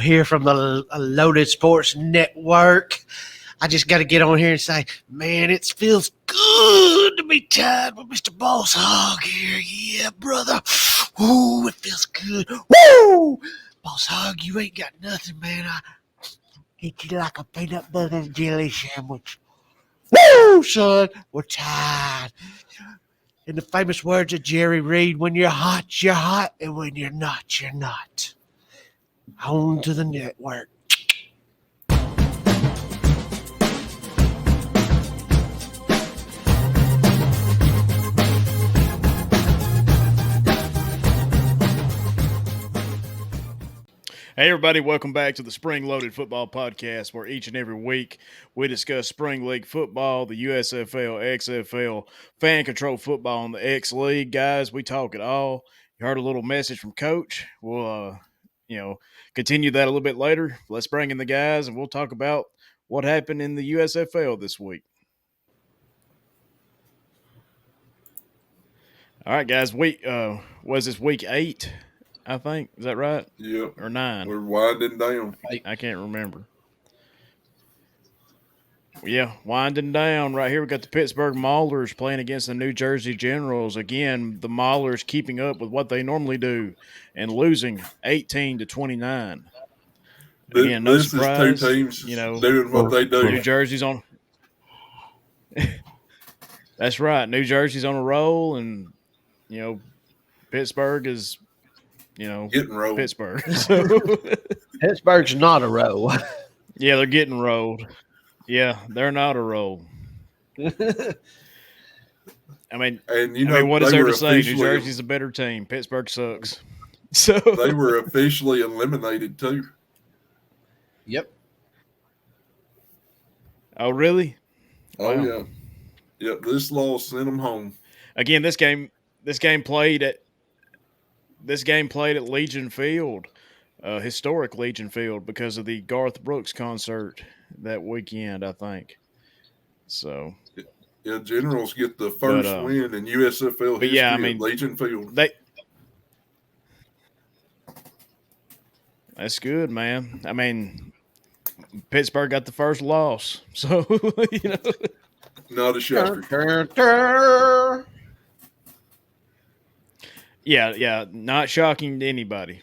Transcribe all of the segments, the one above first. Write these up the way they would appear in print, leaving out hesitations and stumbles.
here from the Loaded Sports Network. I just got to get on here and say, man, it feels good to be tied with Mr. Boss Hog here. Yeah, brother. Ooh, it feels good. Woo! Boss Hog, you ain't got nothing, man. I eat you like a peanut butter and jelly sandwich. Woo, son, we're tied. In the famous words of Jerry Reed, when you're hot, and when you're not. On to the network. Hey, everybody, welcome back to the Spring Loaded Football Podcast, where each and every week we discuss Spring League football, the USFL, XFL, fan control football, and the X League. Guys, we talk it all. You heard a little message from Coach. We'll, continue that a little bit later. Let's bring in the guys, and we'll talk about what happened in the USFL this week. All right, guys, was this week 8? I think. Is that right? Yep. Or 9? We're winding down. I can't remember. Yeah, winding down. Right here we got the Pittsburgh Maulers playing against the New Jersey Generals. Again, the Maulers keeping up with what they normally do and losing 18-29. Again, no this surprise. Is two teams doing what they do. New Jersey's on. That's right. New Jersey's on a roll, and Pittsburgh is. Getting rolled. Pittsburgh. So. Pittsburgh's not a roll. Yeah, they're getting rolled. Yeah, they're not a roll. I mean, what is there to say? New Jersey's a better team. Pittsburgh sucks. So they were officially eliminated too. Yep. Oh, really? Oh, wow. Yeah. This loss sent them home. Again, this game played at Legion Field, historic Legion Field, because of the Garth Brooks concert that weekend, I think. So, yeah, Generals get the first win in USFL history at Legion Field. That's good, man. I mean, Pittsburgh got the first loss, so Not a shocker. Yeah, not shocking to anybody.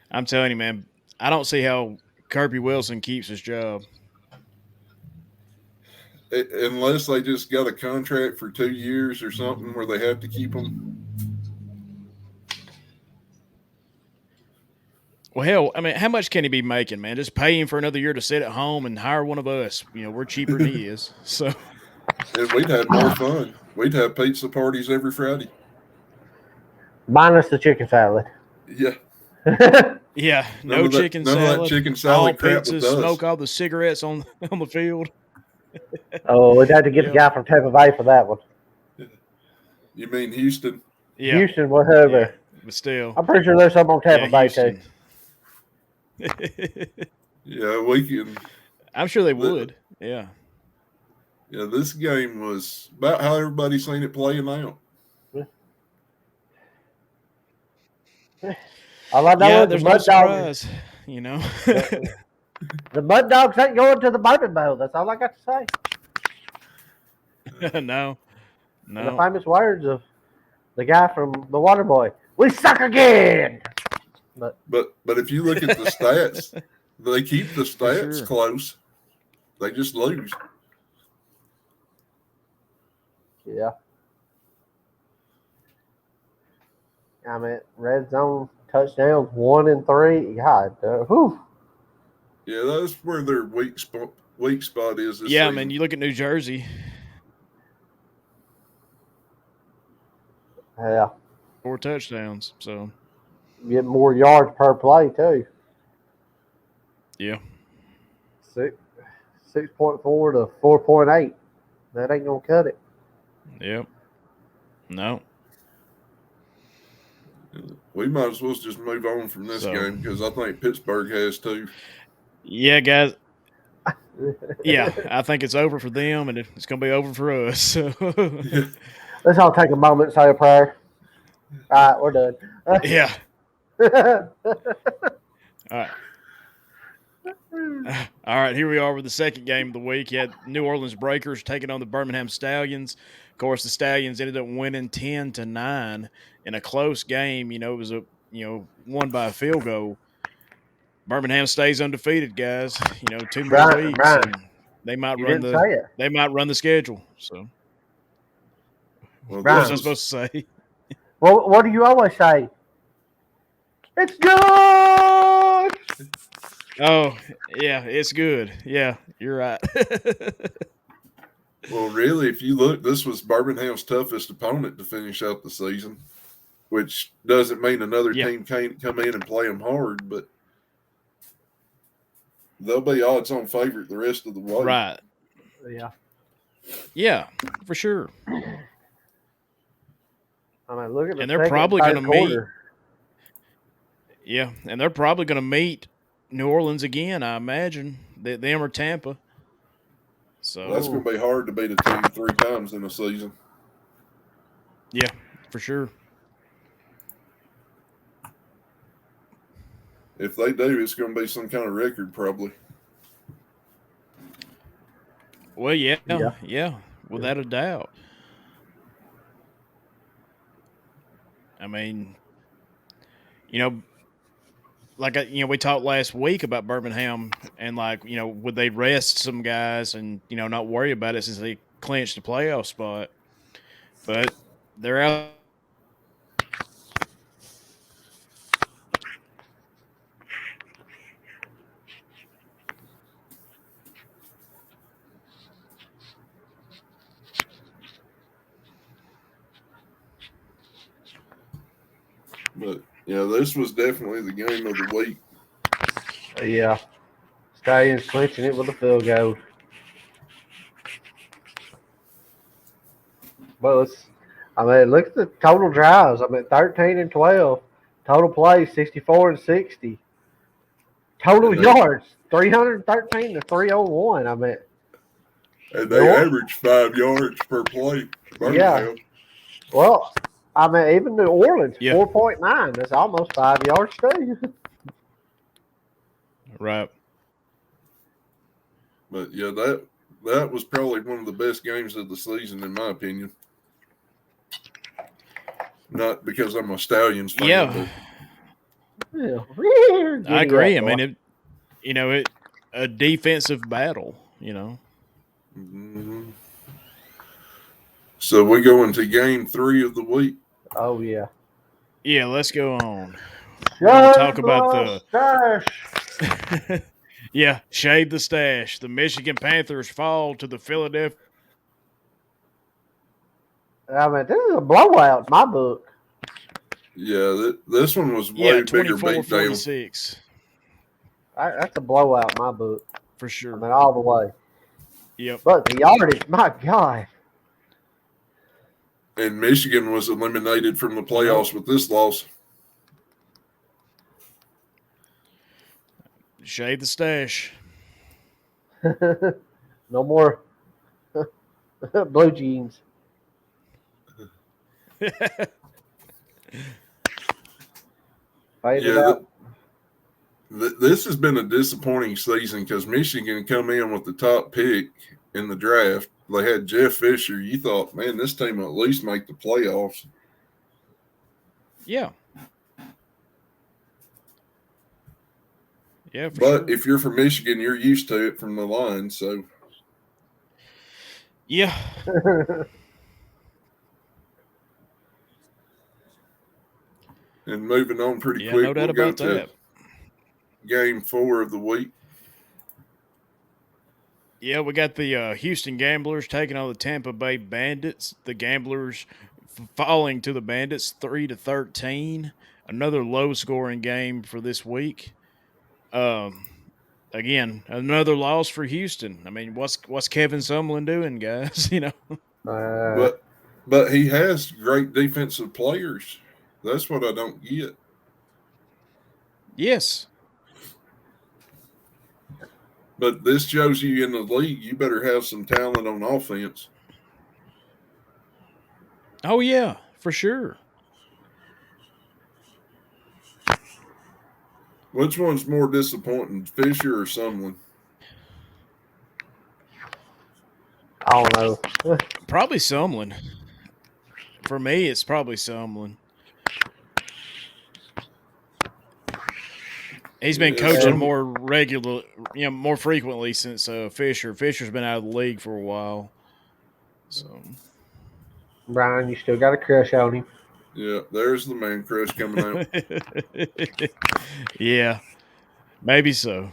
I'm telling you, man, I don't see how Kirby Wilson keeps his job. Unless they just got a contract for 2 years or something where they have to keep him. Well, hell, I mean, how much can he be making, man? Just pay him for another year to sit at home and hire one of us. We're cheaper than he is. So, and we'd have more fun. We'd have pizza parties every Friday. Minus the chicken salad. Yeah. Yeah, no chicken salad. None of that chicken salad all crap pizzas, with us. Smoke all the cigarettes on the field. Oh, we'd have to get the guy from Tampa Bay for that one. You mean Houston? Yeah. Houston, whatever. Yeah, but still. I'm pretty sure there's some on Tampa Bay, too. Yeah, we can. I'm sure they would. Yeah. Yeah, this game was about how everybody's seen it playing out. All I know is there's the no Mud Dogs. surprise, The Mud Dogs ain't going to the Bourbon Bowl. That's all I got to say. No. And the famous words of the guy from The Water Boy: "We suck again." But if you look at the stats, they keep the stats close. They just lose. Yeah. I mean, red zone touchdowns 1 and 3. God, whew. Yeah, that's where their weak spot is. This yeah, season. I mean, you look at New Jersey. Yeah. 4 touchdowns, so. Get more yards per play, too. Yeah. 6.4 to 4.8. That ain't going to cut it. Yep. No. We might as well just move on from this game because I think Pittsburgh has too. Yeah, guys. Yeah, I think it's over for them, and it's going to be over for us. So. Yeah. Let's all take a moment and say a prayer. All right, we're done. Yeah. All right. All right, here we are with the second game of the week. You had New Orleans Breakers taking on the Birmingham Stallions. Of course, the Stallions ended up winning 10-9 in a close game. It was won by a field goal. Birmingham stays undefeated, guys. 2 more weeks, Brian, and they might you run didn't say it. the schedule. So, Well, what Brian. was I supposed to say? Well, what do you always say? It's good. Oh, yeah, it's good. Yeah, you're right. well, really, if you look, this was Birmingham's toughest opponent to finish out the season, which doesn't mean another team can't come in and play them hard, but they'll be odds-on favorite the rest of the way. Right. Yeah. Yeah, for sure. I mean, look at the And they're probably going to meet. Yeah, and they're probably going to meet New Orleans again, I imagine. Them or Tampa. So that's going to be hard to beat a team 3 times in a season. Yeah, for sure. If they do, it's going to be some kind of record, probably. Well, yeah, without a doubt. I mean, we talked last week about Birmingham and would they rest some guys and not worry about it since they clinched the playoff spot, but they're out. But yeah, this was definitely the game of the week. Yeah. Stallions clinching it with a field goal. Well, look at the total drives. 13 and 12. Total plays, 64 and 60. Total yards, 313 to 301. And they average 5 yards per play. Birmingham. Yeah. Well, even New Orleans, 4.9. That's almost 5 yards too. Right. But yeah, that was probably one of the best games of the season, in my opinion. Not because I'm a Stallions fan. Yeah. I agree. A defensive battle, Mm-hmm. So we go into game 3 of the week. Oh, yeah. Yeah, let's go on. We're going to talk about the stash. Yeah, shade the stash. The Michigan Panthers fall to the Philadelphia. This is a blowout in my book. Yeah, this one was way bigger beatdown. 24-46. That's a blowout in my book. For sure. All the way. Yep. But the yardage, my God. And Michigan was eliminated from the playoffs with this loss. Shade the stash. No more blue jeans. This has been a disappointing season because Michigan come in with the top pick in the draft. They had Jeff Fisher. You thought, man, this team will at least make the playoffs. Yeah. Yeah, but if you're from Michigan, you're used to it from the line. So, yeah. And moving on pretty quick, no doubt about that. Game 4 of the week. Yeah, we got the Houston Gamblers taking on the Tampa Bay Bandits. The Gamblers falling to the Bandits 3-13. Another low-scoring game for this week. Again, another loss for Houston. What's Kevin Sumlin doing, guys? But he has great defensive players. That's what I don't get. Yes. But this shows you in the league, you better have some talent on offense. Oh, yeah, for sure. Which one's more disappointing, Fisher or Sumlin? I don't know. Probably Sumlin. For me, it's probably Sumlin. He's been coaching more regular, more frequently since Fisher. Fisher's been out of the league for a while. So, Brian, you still got a crush on him. Yeah, there's the man crush coming out. yeah, maybe so.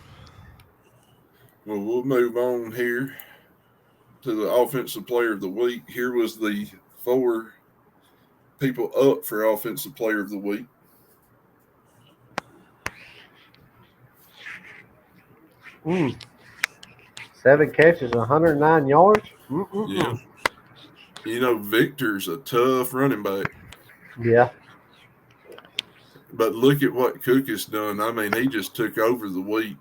Well, we'll move on here to the offensive player of the week. Here was the 4 people up for offensive player of the week. Mm. 7 catches, 109 yards. Yeah. You know, Victor's a tough running back. Yeah. But look at what Cook has done. I mean, he just took over the week.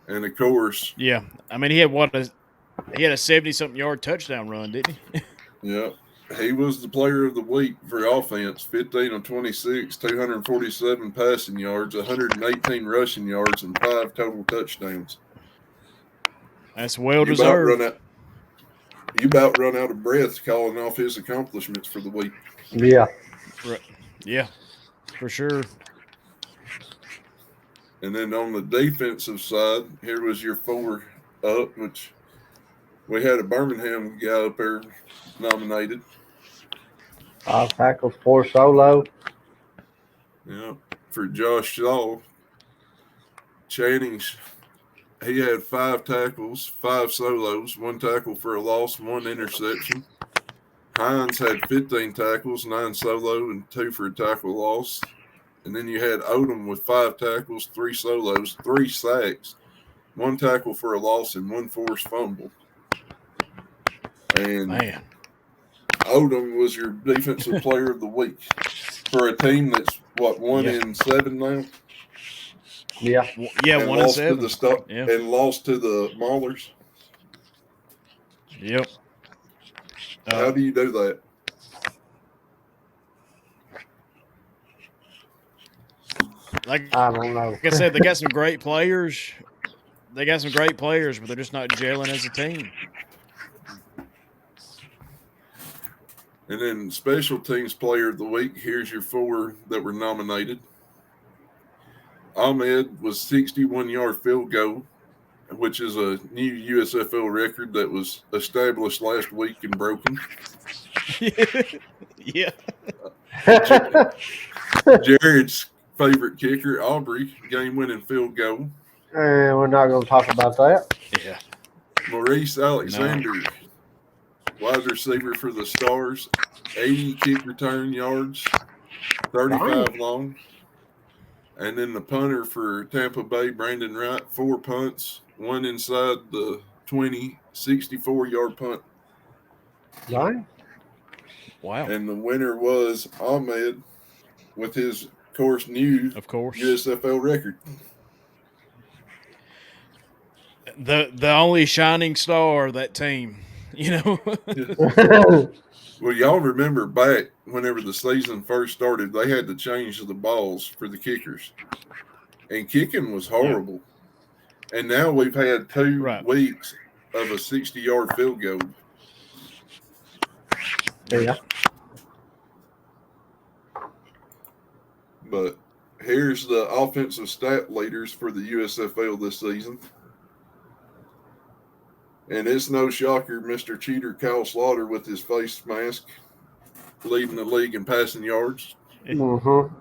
And of course, yeah. I mean, he had a 70-something yard touchdown run, didn't he? yeah, he was the player of the week for offense. 15 of 26, 247 passing yards, 118 rushing yards, and 5 total touchdowns. That's well deserved. You about run out of breath calling off his accomplishments for the week. Yeah. Yeah, for sure. And then on the defensive side, here was your 4 up, which we had a Birmingham guy up there nominated. 5 tackles, 4 solo. Yeah, for Josh Shaw. Channing's, he had 5 tackles, 5 solos, 1 tackle for a loss, 1 interception. Hines had 15 tackles, 9 solo, and 2 for a tackle loss. And then you had Odom with 5 tackles, 3 solos, 3 sacks, 1 tackle for a loss, and 1 forced fumble. And Man, Odom was your defensive player of the week for a team that's 1-7 now. Yeah. Yeah, and 1-7. And lost to the Maulers. Yep. How do you do that? Like I don't know. Like I said, they got some great players. But they're just not gelling as a team. And then special teams player of the week, here's your 4 that were nominated. Ahmed was 61-yard field goal, which is a new USFL record that was established last week and broken. Yeah. Jared's favorite kicker, Aubrey, game-winning field goal. We're not going to talk about that. Yeah. Maurice Alexander, wide receiver for the Stars, 80 kick return yards, 35 long. And then the punter for Tampa Bay, Brandon Wright, 4 punts, 1 inside the 20, 64-yard punt. Right. Wow. And the winner was Ahmed with his, new USFL record. The only shining star of that team, Well, y'all remember back whenever the season first started, they had to change the balls for the kickers. And kicking was horrible. Yeah. And now we've had 2 weeks of a 60-yard field goal. Yeah. But here's the offensive stat leaders for the USFL this season. And it's no shocker, Mr. Cheater Kyle Slaughter with his face mask leading the league in passing yards. Mm-hmm.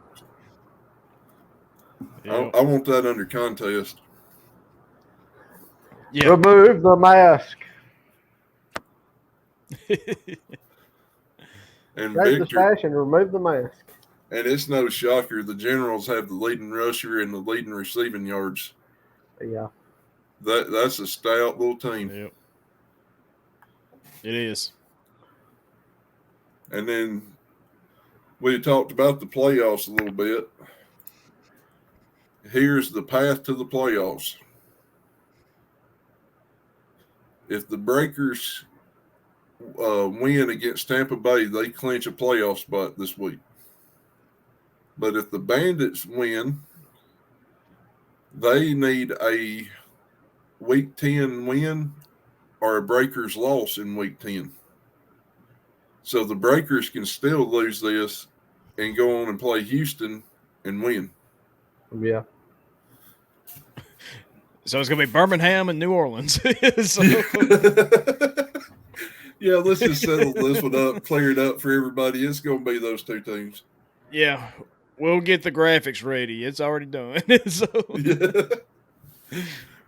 Yep. I want that under contest. Yeah. Remove the mask. And Break the stash and remove the mask. And it's no shocker, the Generals have the leading rusher and the leading receiving yards. Yeah. That's a stout little team. Yep. It is. And then we talked about the playoffs a little bit. Here's the path to the playoffs. If the Breakers win against Tampa Bay, they clinch a playoff spot this week. But if the Bandits win, they need a Week 10 win are a Breakers loss in week 10. So the Breakers can still lose this and go on and play Houston and win. Yeah. So it's going to be Birmingham and New Orleans. So, yeah, let's just settle this one up, clear it up for everybody. It's going to be those two teams. yeah, we'll get the graphics ready. It's already done. So, Yeah.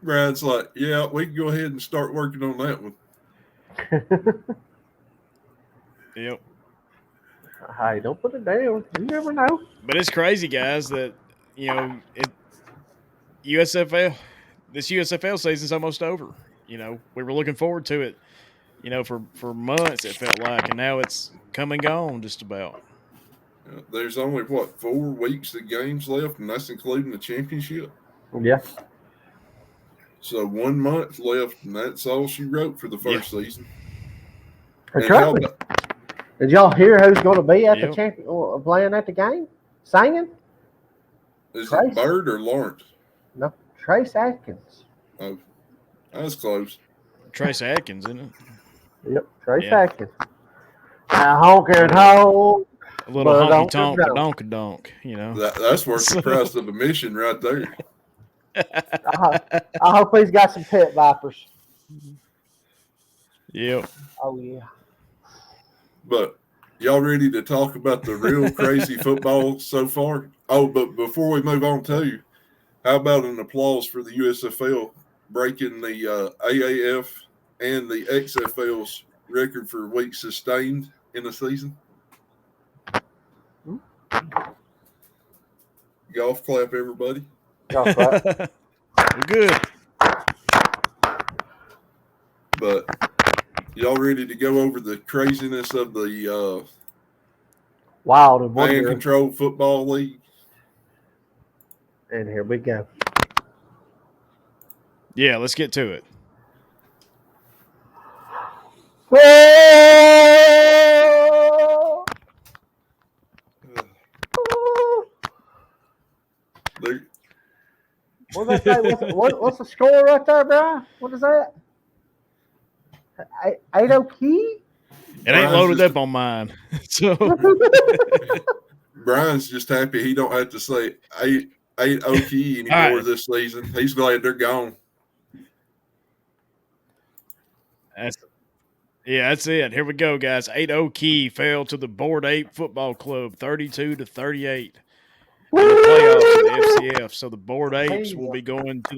Brian's like, yeah, we can go ahead and start working on that one. Yep. Hey, don't put it down. You never know. But it's crazy, guys, that, USFL, this USFL season's almost over. We were looking forward to it, for months it felt like, and now it's come and gone just about. There's only, 4 weeks of games left, and that's including the championship? Yeah. So 1 month left, and that's all she wrote for the first season. And trust me, did y'all hear who's going to be at Yep. the champion playing at the game? Singing? Is Trace. it Bird or Lawrence? No, Trace Atkins. Oh, that was close. Trace Atkins, isn't it? Yep, Trace Yeah. Atkins. Honk and honk. A little But honky tonk, don't. donk. That's worth the price of admission right there. I hope he's got some pet vipers. Yep. Oh, yeah. But y'all ready to talk about the real crazy football so far? Oh, but before we move on to, how about an applause for the USFL breaking the AAF and the XFL's record for weeks sustained in a season? Golf clap, everybody. Golf clap. Good. But y'all ready to go over the craziness of the Wild and fan wondering. controlled football league? And here we go. Yeah, let's get to it. There- What's that say? What's the score right there, Brian? What is that? 8-0 key? It ain't loaded up on mine. So Brian's just happy he don't have to say eight OT anymore All right. this season. He's glad they're gone. that's it. Here we go, guys. 8-0 Key fell to the Board 8 Football Club, 32-38 in the playoffs of the FCF. So the Board 8s will be going to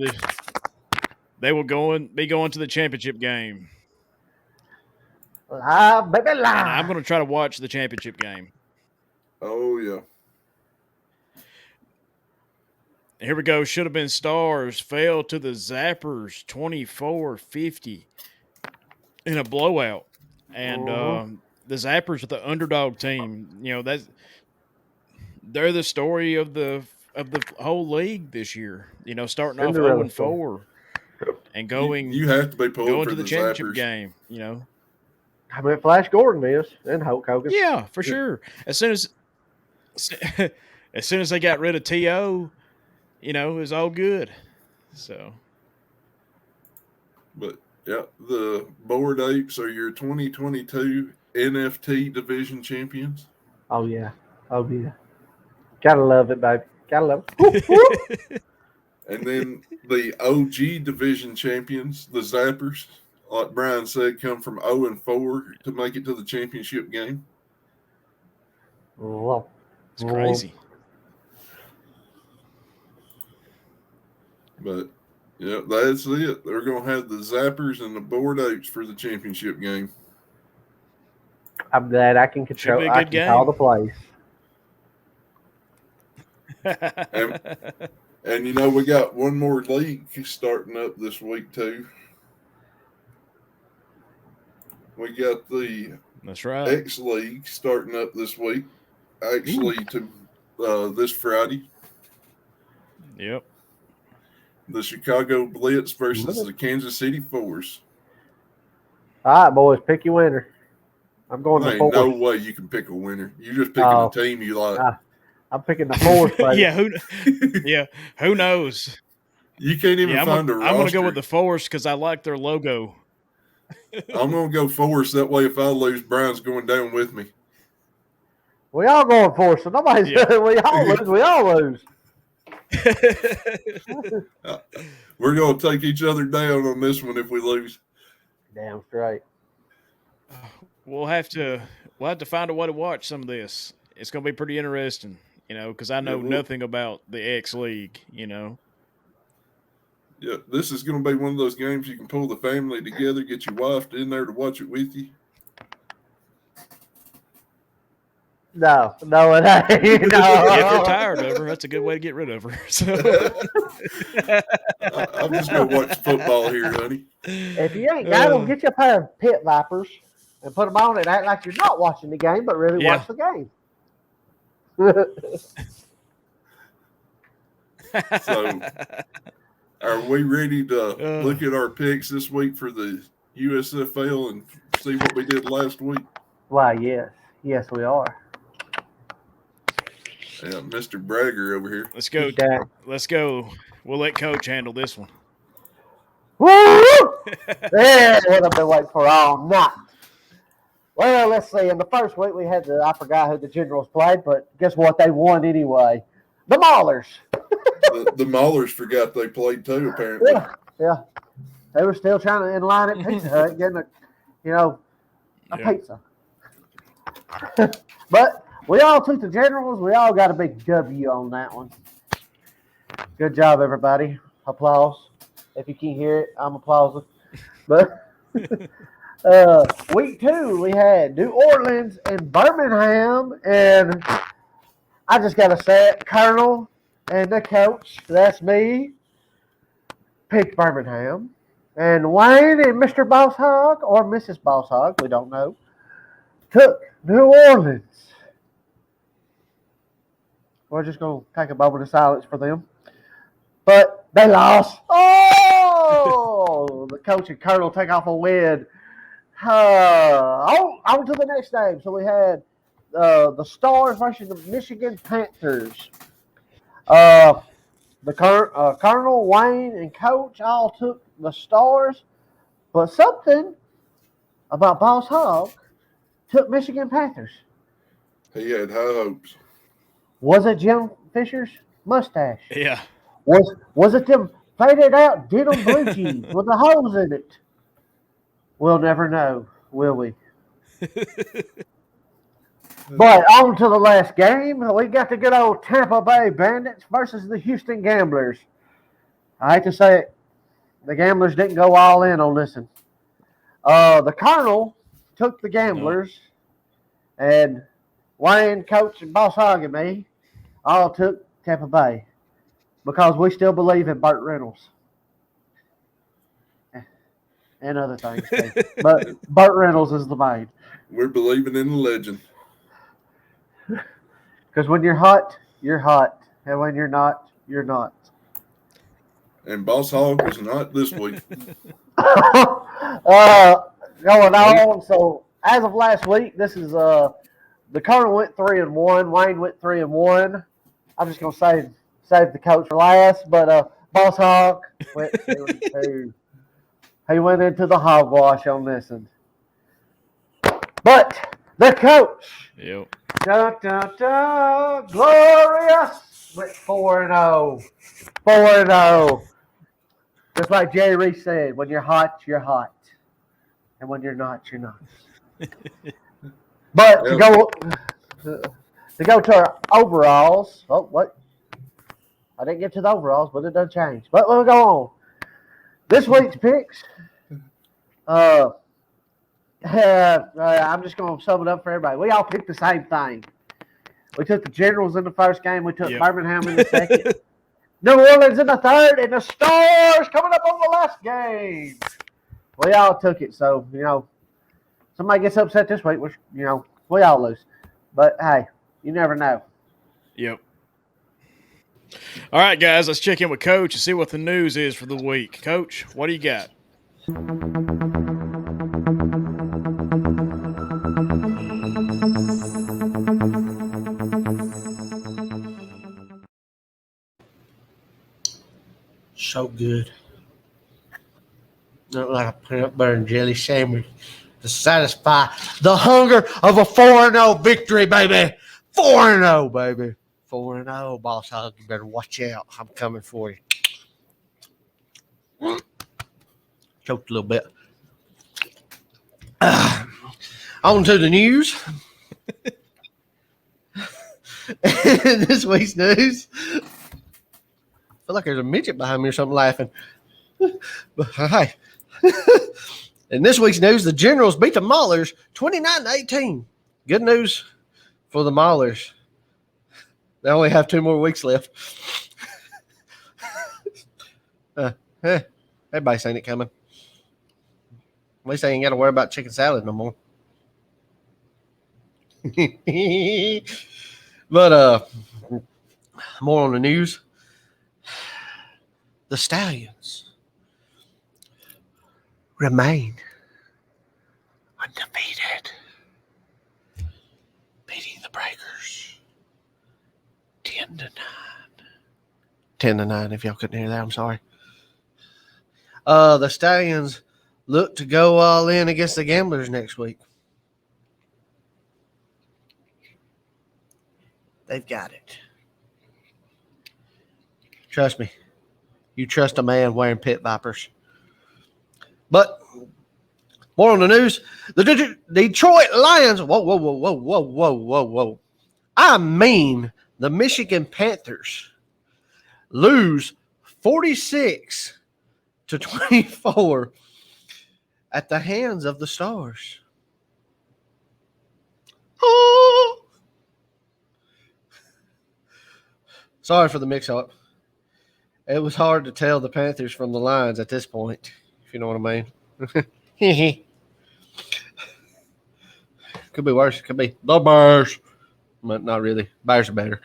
the championship game. Live, baby, live. And I'm going to try to watch the championship game. Oh, yeah. Here we go. Should have been Stars fell to the Zappers 24-50 in a blowout. And the Zappers are the underdog team. They're the story of the whole league this year. Starting off 0-4 and going You have to be pulling going for to the the championship Zappers. game. I mean, Flash Gordon is and Hulk Hogan. Yeah, for sure. As soon as they got rid of T.O., it was all good. So, But, yeah, the Board 8s are your 2022 NFT division champions. Oh, yeah. Oh, yeah. Gotta love it, baby. Gotta love it. Whoop, whoop. And then the OG division champions, the Zappers, like Brian said, come from 0-4 to make it to the championship game. Well, it's crazy. But, yeah, that's it. They're going to have the Zappers and the Board 8s for the championship game. I'm glad I can control. Should be a I good can call game. the plays. And we got one more league starting up this week too. We got the That's right. X League starting up this week. Actually, to this Friday, Yep. the Chicago Blitz versus the Kansas City Force. All right, boys, pick your winner. I'm going There to ain't Force. no way you can pick a winner. You're just picking Oh. a team you like. I'm picking the Force, baby. Who knows? You can't even Yeah, find a roster. I'm going to go with the Force because I like their logo. I'm going to go Forest. That way, if I lose, Brian's going down with me. We all going for it, so nobody's. Yeah. We all lose. We all lose. We're going to take each other down on this one if we lose. Damn straight. We'll have to find a way to watch some of this. It's going to be pretty interesting, because I know nothing about the X League, Yeah, this is going to be one of those games you can pull the family together, get your wife in there to watch it with you. No, it ain't. No. If you're tired of her, that's a good way to get rid of her. So I'm just going to watch football here, honey. If you ain't got them, get you a pair of pit vipers and put them on and act like you're not watching the game, but really watch the game. So, are we ready to look at our picks this week for the USFL and see what we did last week? Why, yes. Yes, we are. Yeah, Mr. Bragger over here. Let's go. Let's go. We'll let Coach handle this one. Woo! That's what I've been waiting for all night. Well, let's see. In the first week, we had I forgot who the Generals played, but guess what? They won anyway. The Maulers. The Maulers forgot they played too, apparently. Yeah. They were still trying to in line at Pizza Hut, getting a pizza. But we all took the Generals. We all got a big W on that one. Good job, everybody. Applause. If you can't hear it, I'm applauding. But week 2, we had New Orleans and Birmingham. And I just got to say it, Colonel and the coach, that's me, picked Birmingham. And Wayne and Mr. Boss Hog, or Mrs. Boss Hog, we don't know, took New Orleans. We're just going to take a moment of silence for them. But they lost. Oh! The coach and Colonel take off a win. On to the next game. So we had the Stars versus the Michigan Panthers. The Colonel, Wayne, and Coach all took the Stars. But something about Boss Hog took Michigan Panthers. He had high hopes. Was it Jim Fisher's mustache? Yeah. Was it them faded out denim blue jeans with the holes in it? We'll never know, will we? But on to the last game. We got the good old Tampa Bay Bandits versus the Houston Gamblers. I hate to say it, the Gamblers didn't go all in on this one. The Colonel took the Gamblers, and Wayne, Coach, and Boss Hog and me all took Tampa Bay because we still believe in Burt Reynolds and other things too. But Burt Reynolds is the main. We're believing in the legend. Because when you're hot, and when you're not, you're not. And Boss Hog was not this week. Going on. So as of last week, this is the Colonel went 3-1. Wayne went 3-1. I'm just gonna save the coach for last, but Boss Hog went 2-2. He went into the hogwash on this one. But the coach, glorious, went 4-0. 4-0. Just like Jerry Reese said, when you're hot, you're hot. And when you're not, you're not. But to go to our overalls. Oh, what? I didn't get to the overalls, but it doesn't change. But we'll go on. This week's picks. I'm just going to sum it up for everybody. We all picked the same thing. We took the Generals in the first game. We took Birmingham in the second. New Orleans in the third, and the Stars coming up on the last game. We all took it, so somebody gets upset this week, we all lose. But hey, you never know. Yep. All right, guys, let's check in with Coach and see what the news is for the week. Coach, what do you got? So good. Not like a peanut butter and jelly sandwich to satisfy the hunger of a 4-0 victory, baby. 4-0, baby. 4-0, Boss Hog. You better watch out. I'm coming for you. Choked a little bit. On to the news. This week's news. I feel like there's a midget behind me or something laughing. But hi. In this week's news, the Generals beat the Maulers 29-18. Good news for the Maulers. They only have 2 more weeks left. Everybody's seen it coming. At least they ain't got to worry about chicken salad no more. But more on the news. The Stallions remain undefeated, beating the Breakers 10-9. 10-9. If y'all couldn't hear that, I'm sorry. The Stallions look to go all in against the Gamblers next week. They've got it. Trust me. You trust a man wearing pit vipers. But more on the news. The Detroit Lions. Whoa. I mean, the Michigan Panthers lose 46-24 at the hands of the Stars. Oh. Sorry for the mix-up. It was hard to tell the Panthers from the Lions at this point, if you know what I mean. Could be worse. Could be the Bears. But not really. Bears are better.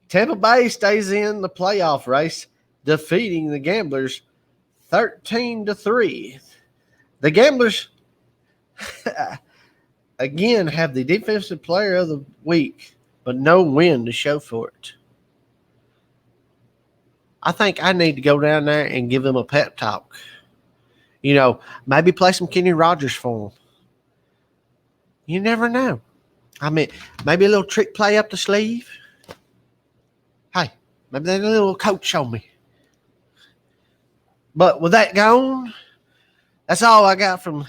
Tampa Bay stays in the playoff race, defeating the Gamblers 13-3. The Gamblers again have the defensive player of the week, but no win to show for it. I think I need to go down there and give them a pep talk. You know, maybe play some Kenny Rogers for them. You never know. I mean, maybe a little trick play up the sleeve. Hey, maybe they need a little coach on me. But with that gone, that's all I got from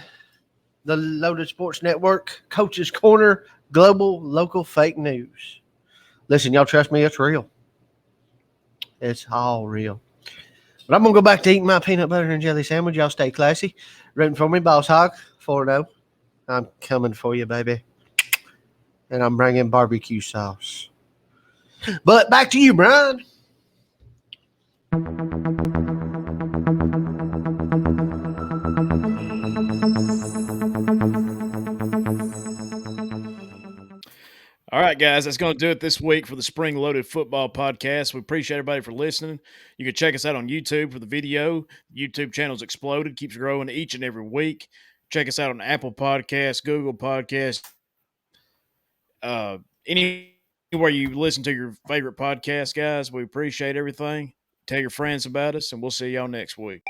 the Loaded Sports Network, Coach's Corner, Global Local Fake News. Listen, y'all trust me, it's real. It's all real. But I'm going to go back to eating my peanut butter and jelly sandwich. Y'all stay classy. Rooting for me, Boss Hog, 4-0. I'm coming for you, baby. And I'm bringing barbecue sauce. But back to you, Brian. All right, guys, that's going to do it this week for the Spring Loaded Football Podcast. We appreciate everybody for listening. You can check us out on YouTube for the video. The YouTube channel's exploded, keeps growing each and every week. Check us out on Apple Podcasts, Google Podcasts, anywhere you listen to your favorite podcast, guys. We appreciate everything. Tell your friends about us, and we'll see y'all next week.